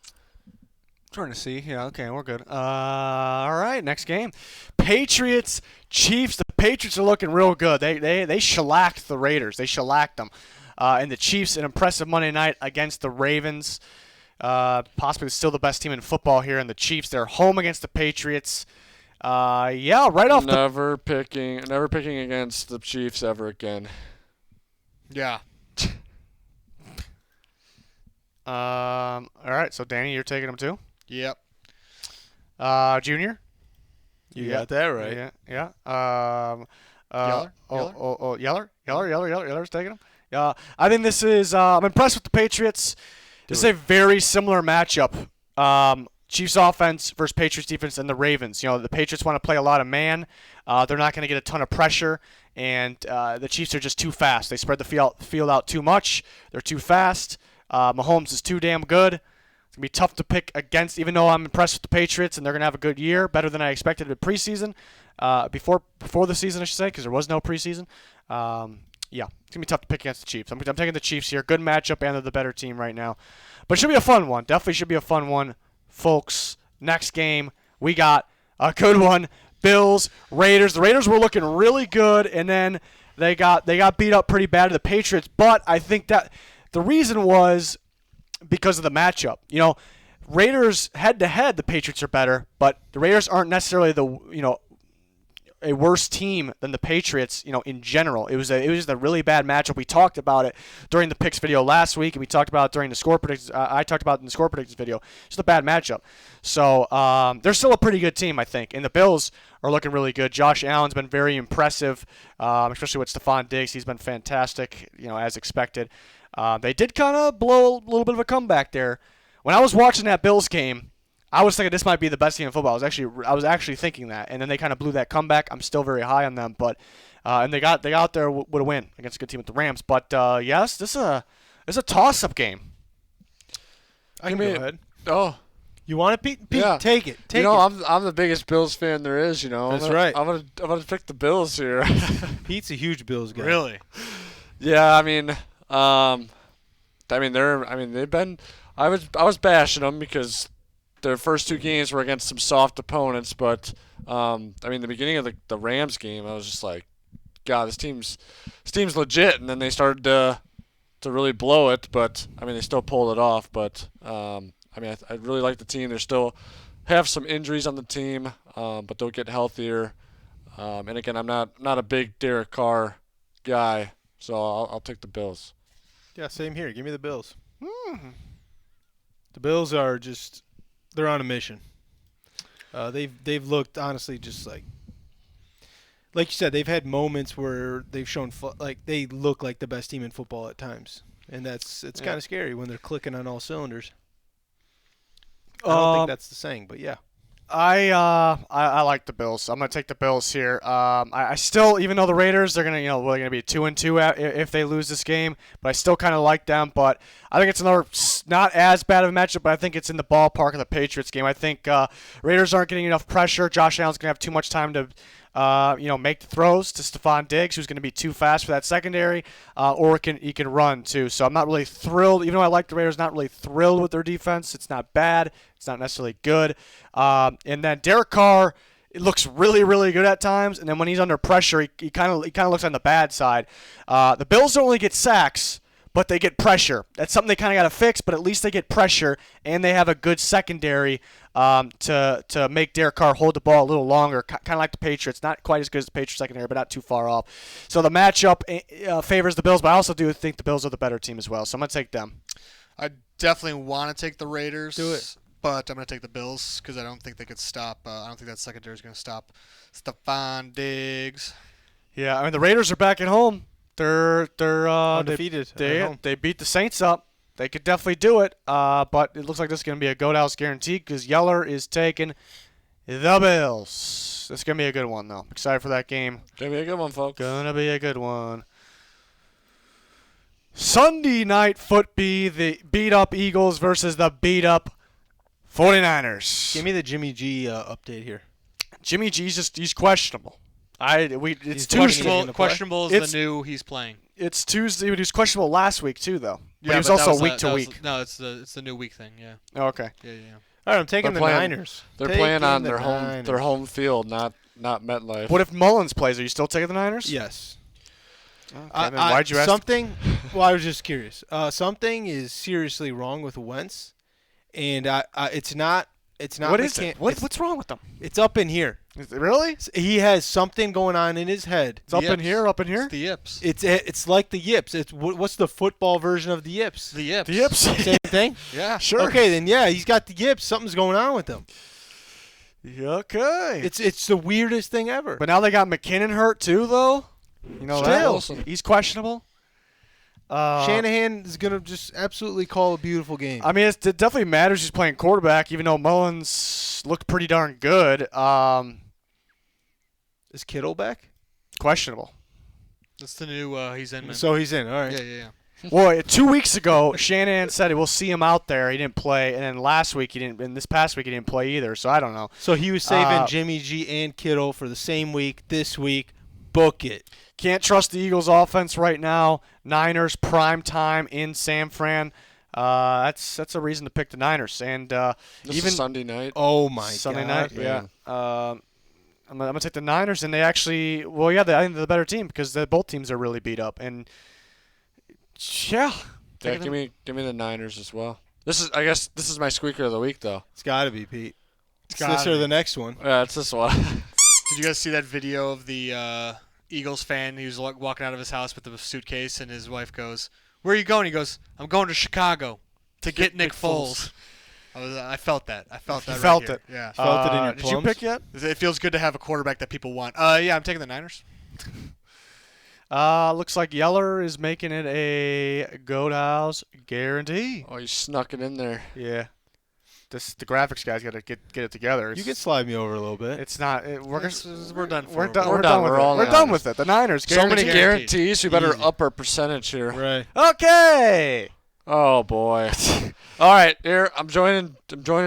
Trying to see. Yeah, okay, we're good. All right, next game. Patriots, Chiefs. The Patriots are looking real good. They shellacked the Raiders. They shellacked them. And the Chiefs, an impressive Monday night against the Ravens. Possibly still the best team in football here. And the Chiefs, they're home against the Patriots. Yeah, right off the... Never picking against the Chiefs ever again. Yeah. All right, so Danny, you're taking them too? Yep. Junior? You got that right. Yeah. Yeller? Yeller's taking him. I think this is. I'm impressed with the Patriots. This is a very similar matchup. Chiefs offense versus Patriots defense and the Ravens. You know, the Patriots want to play a lot of man. They're not going to get a ton of pressure, and the Chiefs are just too fast. They spread the field out too much. They're too fast. Mahomes is too damn good. It's going to be tough to pick against, even though I'm impressed with the Patriots, and they're going to have a good year, better than I expected in preseason. Before the season, I should say, because there was no preseason. Yeah, it's going to be tough to pick against the Chiefs. I'm taking the Chiefs here. Good matchup, and they're the better team right now. But it should be a fun one. Definitely should be a fun one, folks. Next game, we got a good one. Bills, Raiders. The Raiders were looking really good, and then they got beat up pretty bad to the Patriots. But I think that the reason was because of the matchup. Raiders head-to-head, the Patriots are better, but the Raiders aren't necessarily a worse team than the Patriots, in general. It was just a really bad matchup. We talked about it during the picks video last week, and we talked about it during the score predictions. I talked about it in the score predictions video. It's a bad matchup. So they're still a pretty good team, I think. And the Bills are looking really good. Josh Allen's been very impressive, especially with Stephon Diggs. He's been fantastic, as expected. They did kind of blow a little bit of a comeback there. When I was watching that Bills game, I was thinking this might be the best team in football. I was actually thinking that, and then they kind of blew that comeback. I'm still very high on them, but and they got out there with a win against a good team with the Rams. But yes, this is a toss-up game. I can go ahead. Oh, you want it, Pete? Yeah. Take it. Take it. I'm the biggest Bills fan there is. That's right. I'm gonna pick the Bills here. Pete's a huge Bills guy. Really? Yeah, they've been. I was bashing them because their first two games were against some soft opponents, but the beginning of the Rams game, I was just like, God, this team's legit, and then they started to really blow it, but they still pulled it off. But I really like the team. They still have some injuries on the team, but they'll get healthier. And again, I'm not a big Derek Carr guy, so I'll take the Bills. Yeah, same here. Give me the Bills. The Bills are they're on a mission. They've looked honestly just like you said, they've had moments where they've shown they look like the best team in football at times, and it's kind of scary when they're clicking on all cylinders. I don't think that's the saying, but yeah. I like the Bills. I'm gonna take the Bills here. I still, even though the Raiders, they're gonna be 2-2 if they lose this game, but I still kind of like them. But I think it's another not as bad of a matchup, but I think it's in the ballpark of the Patriots game. I think Raiders aren't getting enough pressure. Josh Allen's gonna have too much time to make the throws to Stephon Diggs, who's going to be too fast for that secondary, or he can run too. So I'm not really thrilled, even though I like the Raiders, not really thrilled with their defense. It's not bad. It's not necessarily good. And then Derek Carr, it looks really, really good at times, and then when he's under pressure, he kind of looks on the bad side. The Bills don't really get sacks, but they get pressure. That's something they kind of got to fix, but at least they get pressure, and they have a good secondary to make Derek Carr hold the ball a little longer, kind of like the Patriots. Not quite as good as the Patriots secondary, but not too far off. So the matchup favors the Bills, but I also do think the Bills are the better team as well, so I'm going to take them. I definitely want to take the Raiders. Do it. But I'm going to take the Bills because I don't think they could stop. I don't think that secondary is going to stop Stephon Diggs. Yeah, the Raiders are back at home. They're undefeated. They beat the Saints up. They could definitely do it. But it looks like this is going to be a goat house guarantee because Yeller is taking the Bills. This is going to be a good one, though. Excited for that game. Gonna be a good one, folks. Gonna be a good one. Sunday night football, the beat-up Eagles versus the beat-up 49ers. Give me the Jimmy G update here. Jimmy G's he's questionable. It's Questionable, Tuesday. questionable is the new he's playing. It's Tuesday. He was questionable last week too, though. But Yeah, he was but also week to week. No, it's the new week thing. Yeah. Oh, okay. Yeah. All right, I'm taking the Niners. They're playing on their home field, not MetLife. What if Mullins plays? Are you still taking the Niners? Yes. Okay, then why'd you ask? Something? Well, I was just curious. Something is seriously wrong with Wentz, and it's not. It's not. What is it? What's wrong with them? It's up in here. Is it really? He has something going on in his head. It's up in here. Up in here. It's the yips. It's like the yips. It's what's the football version of the yips? The yips. The yips. Same thing. Yeah. Sure. Okay, then yeah, he's got the yips. Something's going on with him. Okay. It's the weirdest thing ever. But now they got McKinnon hurt too, though. Still. He's questionable. Shanahan is gonna just absolutely call a beautiful game. I mean, it definitely matters. He's playing quarterback, even though Mullins looked pretty darn good. Is Kittle back? Questionable. That's the new. He's in. Man. So he's in. All right. Yeah. Well, 2 weeks ago, Shanahan said we'll see him out there. He didn't play, and then last week he didn't. And this past week he didn't play either. So I don't know. So he was saving Jimmy G and Kittle for the same week. This week, book it. Can't trust the Eagles' offense right now. Niners prime time in San Fran. That's a reason to pick the Niners. And even Sunday night. Oh my Sunday God. night, yeah. I'm gonna take the Niners, and they actually, I think they're the better team because both teams are really beat up. And yeah, Yeah, give me the Niners as well. I guess this is my squeaker of the week though. It's got to be, Pete. It's gotta this or be. the next one. Yeah, it's this one. Did you guys see that video of the Eagles fan? He was walking out of his house with a suitcase, and his wife goes, "Where are you going?" He goes, "I'm going to Chicago to get Nick Foles." I felt that. I felt that. You felt right it. here. Yeah. Felt it in your Did you plums? pick yet? It feels good to have a quarterback that people want. Yeah, I'm taking the Niners. Looks like Yeller is making it a Goat House guarantee. Oh, you snuck it in there. Yeah. The graphics guys got to get it together. You can slide me over a little bit. It's not. We're done. We're for done. a We're while. done with We're it. all We're in done on with it. The Niners. So many guaranteed. guarantees. We better Easy. up our percentage here. Right. Okay. Oh boy. All right, here I'm joining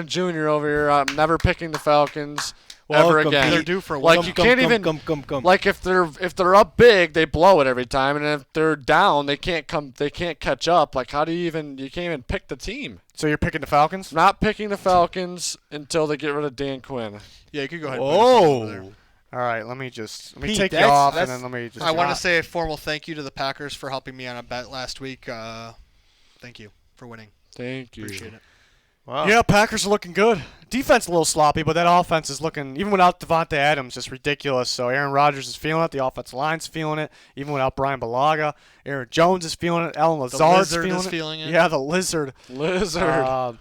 Junior over here. I'm never picking the Falcons ever Welcome, again. They're due for a Like win. you can't even come. like if they're up big, they blow it every time, and if they're down, they can't catch up. Like how do you can't even pick the team? So you're picking the Falcons? Not picking the Falcons until they get rid of Dan Quinn. Yeah, you can go ahead. And put yourself over there. Whoa. All right. Let me Pete, take you that's- off, and that's- then let me just. I want to say a formal thank you to the Packers for helping me on a bet last week. Thank you for winning. Thank you. Appreciate it. Wow. Yeah, Packers are looking good. Defense a little sloppy, but that offense is looking, even without Devontae Adams, just ridiculous. So Aaron Rodgers is feeling it. The offensive line's feeling it. Even without Brian Balaga, Aaron Jones is feeling it. Alan Lazard's Lizard feeling is it. feeling it. Yeah, the Lizard. Lizard.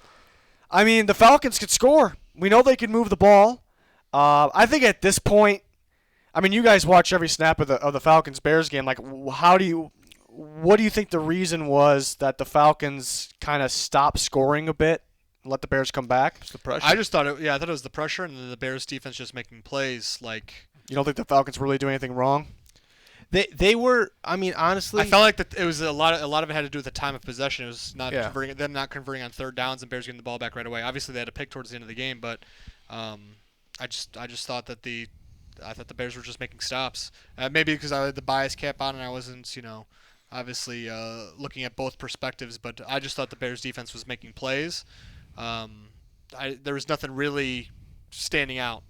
I mean, the Falcons could score. We know they can move the ball. I think at this point, I mean, you guys watch every snap of the Falcons Bears game. Like, what do you think the reason was that the Falcons kind of stopped scoring a bit, and let the Bears come back? It's the pressure. I just thought it. Yeah, I thought it was the pressure and then the Bears defense just making plays. Like You don't think the Falcons really do anything wrong? They were. I mean, honestly, I felt like that it was a lot of it had to do with the time of possession. It was not Yeah. them not converting on third downs and Bears getting the ball back right away. Obviously, they had a pick towards the end of the game, but I just thought that the Bears were just making stops. Maybe because I had the bias cap on and I wasn't, obviously looking at both perspectives. But I just thought the Bears defense was making plays. There was nothing really standing out.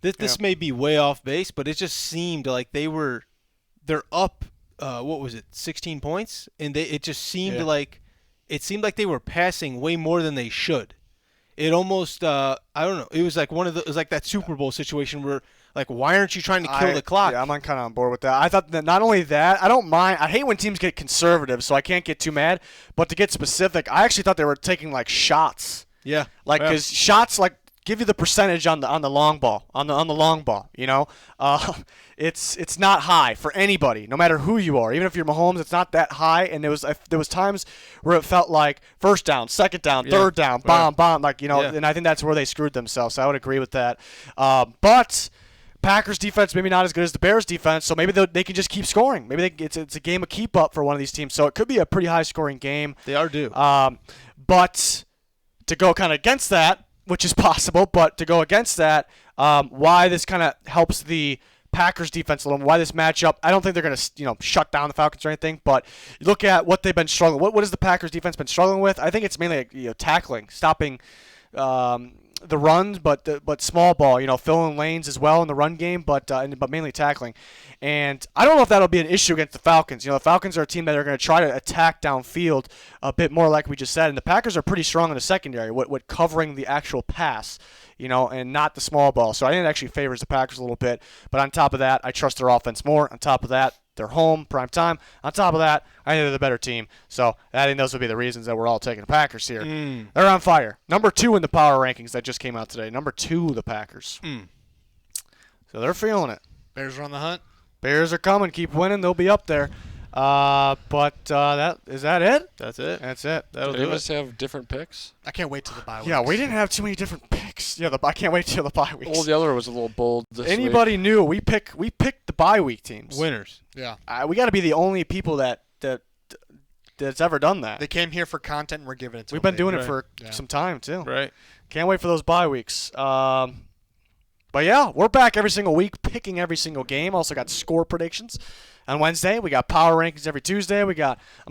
This may be way off base, but it just seemed like they're up. What was it? 16 points, and it just seemed like they were passing way more than they should. It almost I don't know. It was like it was like that Super Bowl situation where like why aren't you trying to kill the clock? Yeah, I'm kind of on board with that. I thought that not only that, I don't mind. I hate when teams get conservative, so I can't get too mad. But to get specific, I actually thought they were taking like shots. Yeah, Because shots like give you the percentage on the long ball on the long ball. It's not high for anybody, no matter who you are. Even if you're Mahomes, it's not that high. And there was times where it felt like first down, second down, third down, bomb. And I think that's where they screwed themselves. So I would agree with that. But Packers defense maybe not as good as the Bears defense, so maybe they can just keep scoring. Maybe it's a game of keep up for one of these teams. So it could be a pretty high scoring game. they are due. But to go kind of against that, which is possible, but to go against that, why this kind of helps the Packers defense a little, why this matchup, I don't think they're going to shut down the Falcons or anything, but you look at what they've been struggling. What has the Packers defense been struggling with? I think it's mainly tackling, stopping the runs, but small ball, filling lanes as well in the run game, but mainly tackling. And I don't know if that'll be an issue against the Falcons. The Falcons are a team that are going to try to attack downfield a bit more, like we just said. And the Packers are pretty strong in the secondary, with covering the actual pass, and not the small ball. So I think it actually favors the Packers a little bit. But on top of that, I trust their offense more. On top of that, they're home, prime time. On top of that, I think they're the better team. So I think those would be the reasons that we're all taking the Packers here. They're on fire. Number 2 in the power rankings that just came out today. Number 2, the Packers. So they're feeling it. Bears are on the hunt. Bears are coming. Keep winning. They'll be up there. Is that it? That's it. That's it. That'll Did do any of it. us have different picks? I can't wait till the bye week. Yeah, we didn't have too many different picks. Yeah, I can't wait till the bye weeks. Old Yeller was a little bold this week. Anybody knew we picked the bye week teams. Winners. Yeah. We got to be the only people that's ever done that. They came here for content and we're giving it to We've them, been doing baby. it for Yeah. some time too. Right. Can't wait for those bye weeks. But yeah, we're back every single week, picking every single game. Also got score predictions on Wednesday. We got power rankings every Tuesday. I'm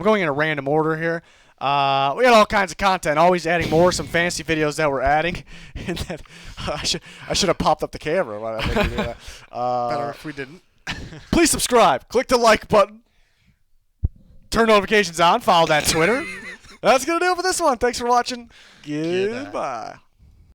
going in a random order here. We got all kinds of content, always adding more. Some fancy videos that we're adding. And then, I should have popped up the camera. Why did I make you do that? Better if we didn't. Please subscribe. Click the like button. Turn notifications on. Follow that Twitter. That's going to do it for this one. Thanks for watching. Goodbye. Goodbye.